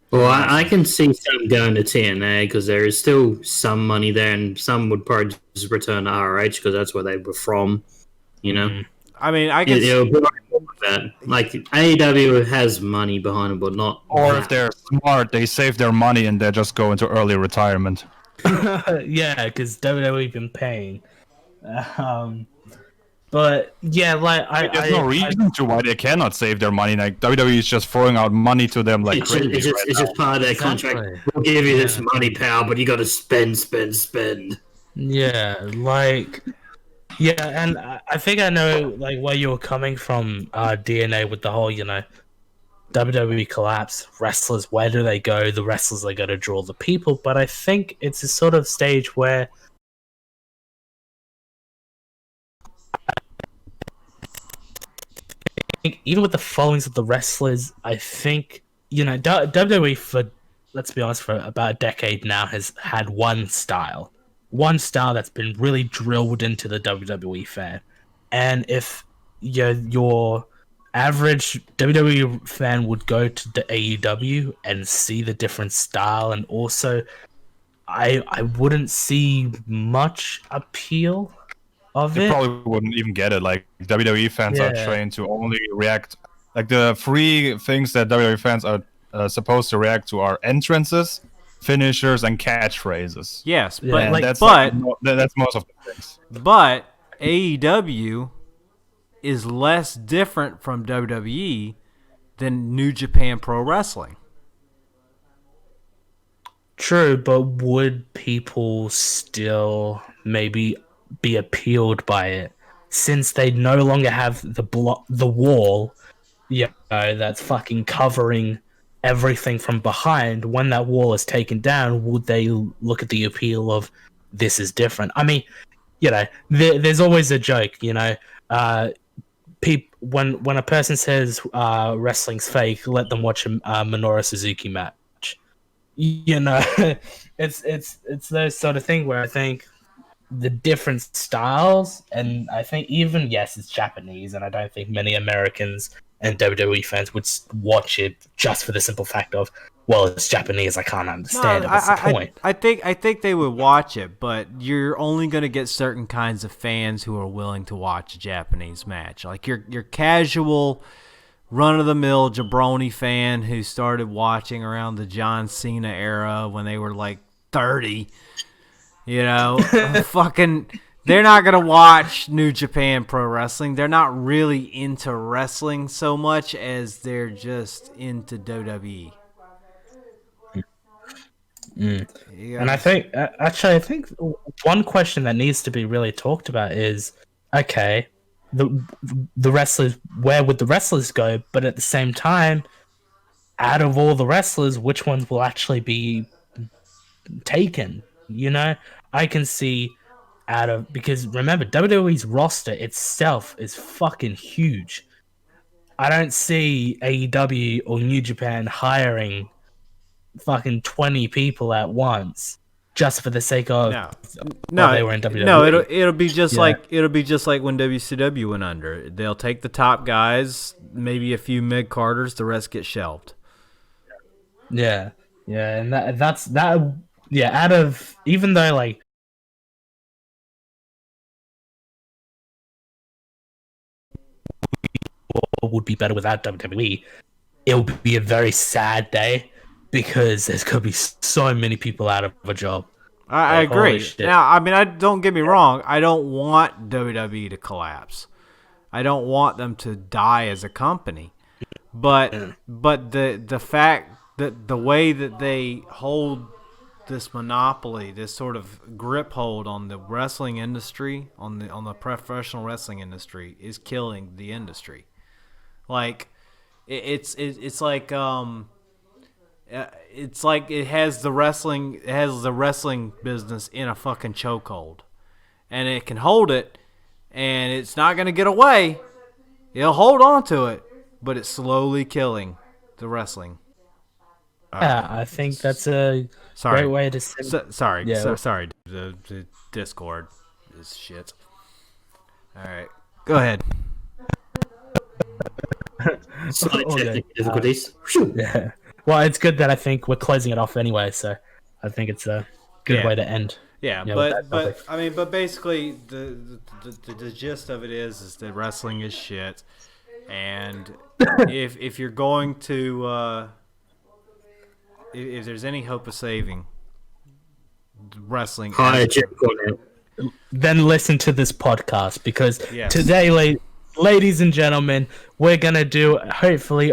Well, I can see some going to TNA because there is still some money there, and some would probably just return to ROH because that's where they were from, I mean, I guess that. Like, AEW has money behind them, but not. Or if they're smart, they save their money and they just go into early retirement. Because WWE been paying. But like there's no reason to why they cannot save their money. Like, WWE is just throwing out money to them like crazy. It's just part of their contract. We'll give you this money, pal, but you got to spend. Yeah, like. Yeah, and I think I know like where you're coming from, DNA, with the whole, WWE collapse, wrestlers, where do they go? The wrestlers are going to draw the people, but I think it's a sort of stage where even with the followings of the wrestlers, I think, WWE, for, let's be honest, for about a decade now, has had one style that's been really drilled into the WWE fan. And if your average WWE fan would go to the AEW and see the different style, and also I wouldn't see much appeal of they it. Probably wouldn't even get it. Like, WWE fans are trained to only react, like, the three things that WWE fans are supposed to react to are entrances, finishers, and catchphrases. Yes, but that's most of the things. But AEW is less different from WWE than New Japan Pro Wrestling. True, but would people still maybe be appealed by it, since they no longer have the wall, that's fucking covering everything from behind? When that wall is taken down, would they look at the appeal of this is different? I mean, there's always a joke, when a person says wrestling's fake, let them watch a Minoru Suzuki match. It's those sort of thing where I think the different styles, and I think even, yes, it's Japanese, and I don't think many Americans and WWE fans would watch it just for the simple fact of, well, it's Japanese, I can't understand it. What's the point? I think they would watch it, but you're only going to get certain kinds of fans who are willing to watch a Japanese match. Like your casual, run-of-the-mill jabroni fan who started watching around the John Cena era when they were like 30. You know, fucking, they're not going to watch New Japan Pro Wrestling. They're not really into wrestling so much as they're just into WWE. Yeah. And I think, I think one question that needs to be really talked about is, okay, the wrestlers, where would the wrestlers go? But at the same time, out of all the wrestlers, which ones will actually be taken? You know, I can see because remember, WWE's roster itself is fucking huge. I don't see AEW or New Japan hiring fucking 20 people at once just for the sake of they were in WWE. No, it'll be just like when WCW went under. They'll take the top guys, maybe a few mid carders, the rest get shelved. Yeah, and that's that. Yeah, out of, even though like would be better without WWE, it'll be a very sad day because there's gonna be so many people out of a job. I agree. Now, I mean, don't get me wrong. I don't want WWE to collapse. I don't want them to die as a company. But the fact that the way that they hold this monopoly, this sort of grip hold on the wrestling industry, on the professional wrestling industry, is killing the industry. Like it's like it has the wrestling business in a fucking chokehold, and it can hold it, and it's not gonna get away. It'll hold on to it, but it's slowly killing the wrestling. Yeah, I think that's a great way to say. Sorry. The Discord is shit. All right, go ahead. Difficulties. Yeah. Well, it's good that I think we're closing it off anyway, so I think it's a good way to end. Yeah, but basically the gist of it is that wrestling is shit, and if you're going to if there's any hope of saving wrestling, then listen to this podcast, because today, ladies and gentlemen, we're gonna do hopefully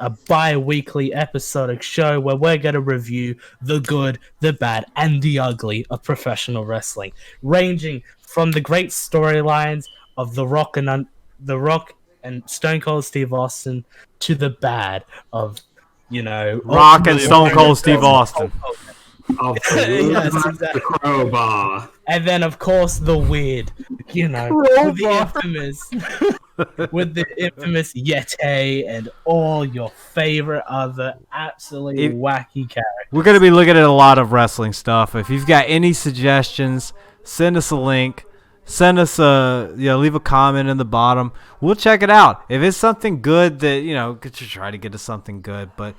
a bi-weekly episodic show where we're gonna review the good, the bad, and the ugly of professional wrestling, ranging from the great storylines of The Rock and Stone Cold Steve Austin to the bad of, Rock and Stone Cold Steve Austin. Yes, exactly. The crowbar. And then, of course, the weird, with the infamous Yeti and all your favorite other absolutely wacky characters. We're going to be looking at a lot of wrestling stuff. If you've got any suggestions, send us a link. Send us leave a comment in the bottom. We'll check it out. If it's something good that, try to get us something good. But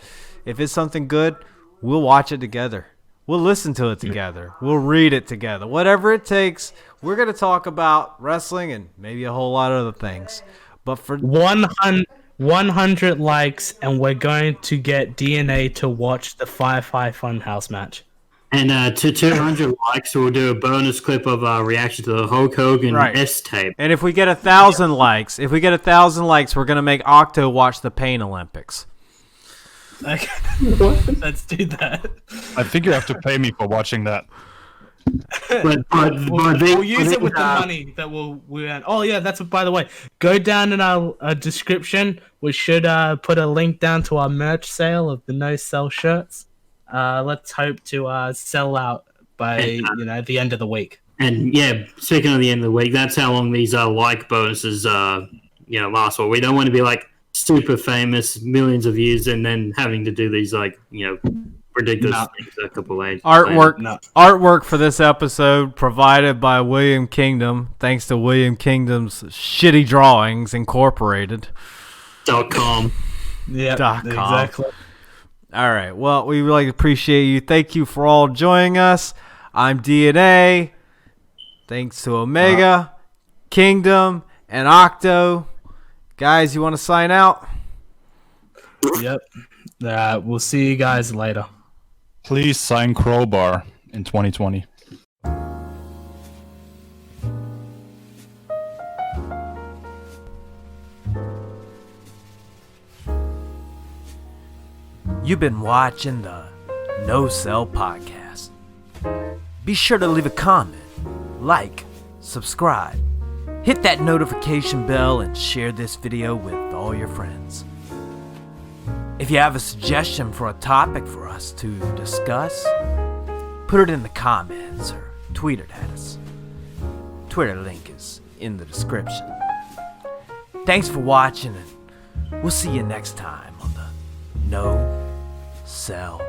if it's something good, we'll watch it together. We'll listen to it together. We'll read it together. Whatever it takes, we're going to talk about wrestling and maybe a whole lot of other things. But for 100 likes, and we're going to get DNA to watch the Firefly Funhouse match. And to 200 likes, we'll do a bonus clip of our reaction to the Hulk Hogan S-tape. And if we get 1,000 likes, we're going to make Octo watch the Pain Olympics. Okay. Let's do that. I think you have to pay me for watching that. We'll use it with the money that we'll earn. Oh yeah, that's by the way. Go down in our description. We should put a link down to our merch sale of the No Sell shirts. Let's hope to sell out by the end of the week. And speaking of the end of the week, that's how long these like bonuses last for. We don't want to be like super famous, millions of views, and then having to do these ridiculous things a couple of days. Artwork for this episode provided by William Kingdom, thanks to William Kingdom's Shitty Drawings Incorporated. .com. Yeah, exactly. All right. Well, we really appreciate you. Thank you for all joining us. I'm DNA. Thanks to Omega, Kingdom, and Octo. Guys, you want to sign out? Yep. We'll see you guys later. Please sign Crowbar in 2020. You've been watching the No Cell Podcast. Be sure to leave a comment, like, subscribe, hit that notification bell, and share this video with all your friends. If you have a suggestion for a topic for us to discuss, put it in the comments or tweet it at us. Twitter link is in the description. Thanks for watching, and we'll see you next time on the No Cell